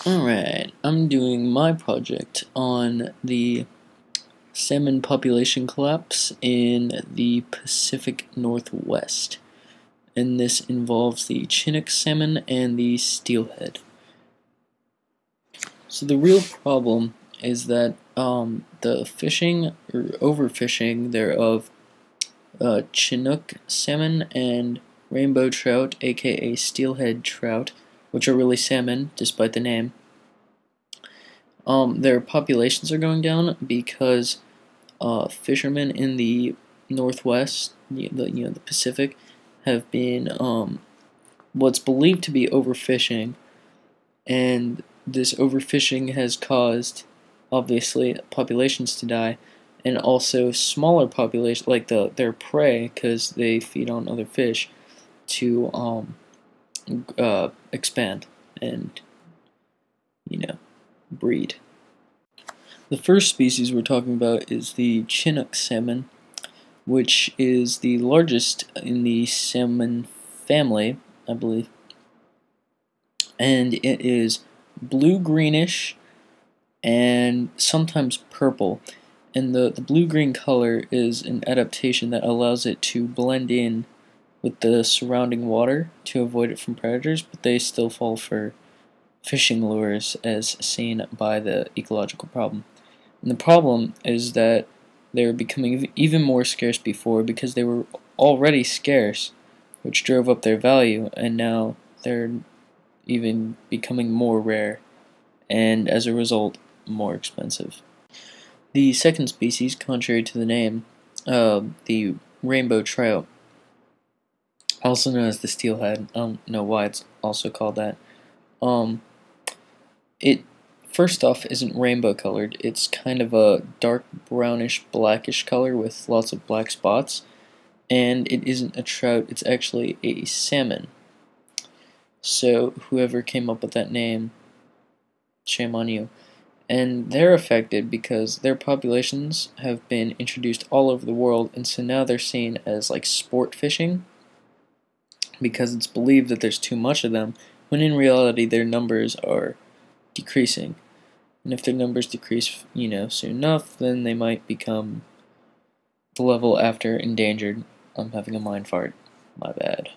Alright, I'm doing my project on the salmon population collapse in the Pacific Northwest. And this involves the Chinook salmon and the steelhead. So the real problem is that the fishing or overfishing thereof Chinook salmon and rainbow trout, aka steelhead trout, which are really salmon despite the name. Their populations are going down because fishermen in the Northwest, the Pacific, have been what's believed to be overfishing, and this overfishing has caused, obviously, populations to die, and also smaller populations, like their prey, because they feed on other fish, to expand and breed. The first species we're talking about is the Chinook salmon, which is the largest in the salmon family, I believe, and it is blue-greenish and sometimes purple, and the blue-green color is an adaptation that allows it to blend in with the surrounding water to avoid it from predators, but they still fall for fishing lures as seen by the ecological problem. And the problem is that they're becoming even more scarce before because they were already scarce, which drove up their value, and now they're even becoming more rare, and as a result, more expensive. The second species, contrary to the name, the rainbow trout, also known as the steelhead, I don't know why it's also called that, it first off isn't rainbow colored. It's kind of a dark brownish blackish color with lots of black spots, and it isn't a trout, it's actually a salmon. So whoever came up with that name, shame on you. And they're affected because their populations have been introduced all over the world, and so now they're seen as like sport fishing because it's believed that there's too much of them, when in reality their numbers are decreasing. And if their numbers decrease, soon enough, then they might become the level after endangered. I'm having a mind fart. My bad.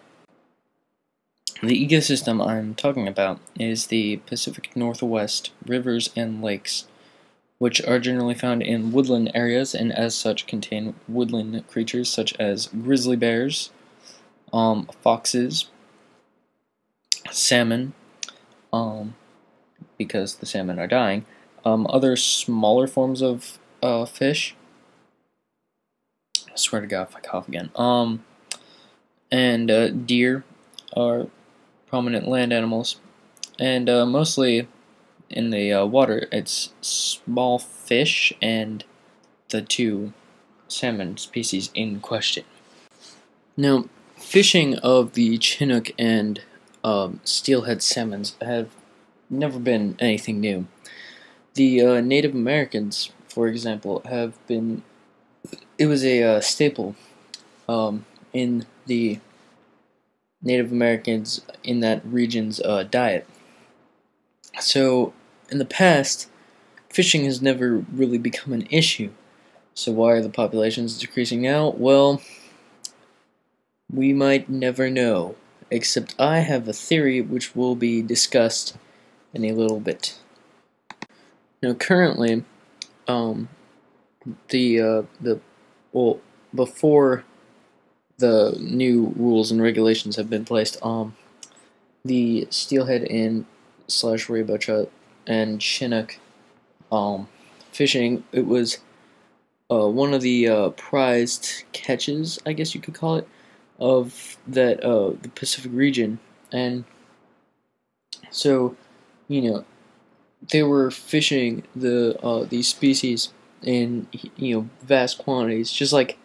The ecosystem I'm talking about is the Pacific Northwest rivers and lakes, which are generally found in woodland areas and as such contain woodland creatures such as grizzly bears, foxes, salmon, because the salmon are dying, other smaller forms of fish. I swear to God if I cough again. And deer are prominent land animals, and mostly in the water it's small fish and the two salmon species in question. Now, fishing of the Chinook and steelhead salmons have never been anything new. The Native Americans, for example, it was a staple in the Native Americans in that region's diet. So, in the past, fishing has never really become an issue. So why are the populations decreasing now? Well, we might never know, except I have a theory which will be discussed in a little bit. Now, currently, before the new rules and regulations have been placed, the steelhead and / rainbow trout and Chinook fishing, it was one of the prized catches, I guess you could call it, of that the Pacific region. And so, they were fishing these species in vast quantities. Just like,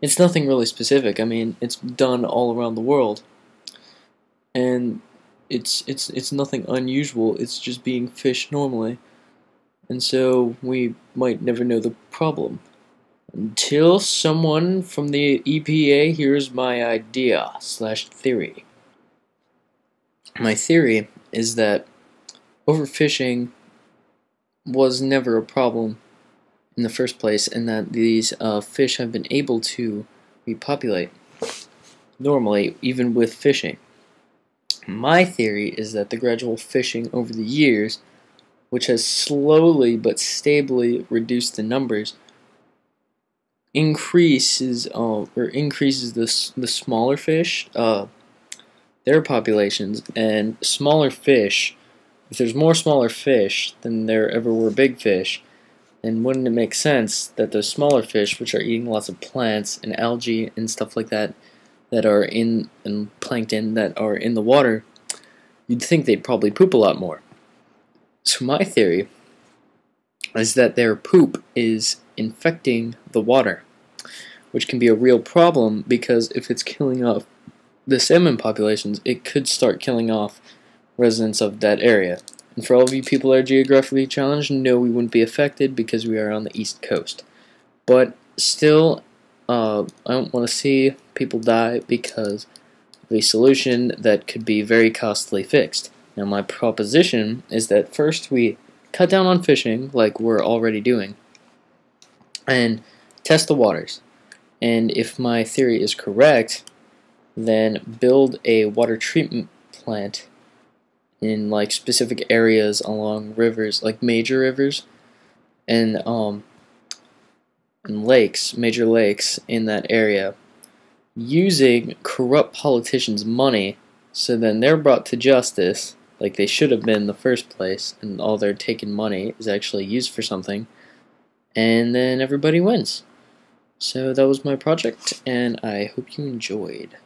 it's nothing really specific. I mean, it's done all around the world, and it's nothing unusual. It's just being fished normally, and so we might never know the problem until someone from the EPA hears my idea / theory. My theory is that overfishing was never a problem in the first place, and that these fish have been able to repopulate normally, even with fishing. My theory is that the gradual fishing over the years, which has slowly but stably reduced the numbers, increases the smaller fish, their populations, and smaller fish. If there's more smaller fish than there ever were big fish, then wouldn't it make sense that those smaller fish, which are eating lots of plants and algae and stuff like that, that are in and plankton that are in the water, you'd think they'd probably poop a lot more. So my theory is that their poop is infecting the water, which can be a real problem because if it's killing off the salmon populations, it could start killing off residents of that area. And for all of you people that are geographically challenged, no, we wouldn't be affected because we are on the East Coast. But still, I don't want to see people die because of a solution that could be very costly fixed. Now my proposition is that first we cut down on fishing, like we're already doing, and test the waters. And if my theory is correct, then build a water treatment plant in like specific areas along rivers, like major rivers, and lakes, major lakes in that area, using corrupt politicians' money, so then they're brought to justice like they should have been in the first place, and all their taken money is actually used for something, and then everybody wins. So that was my project, and I hope you enjoyed.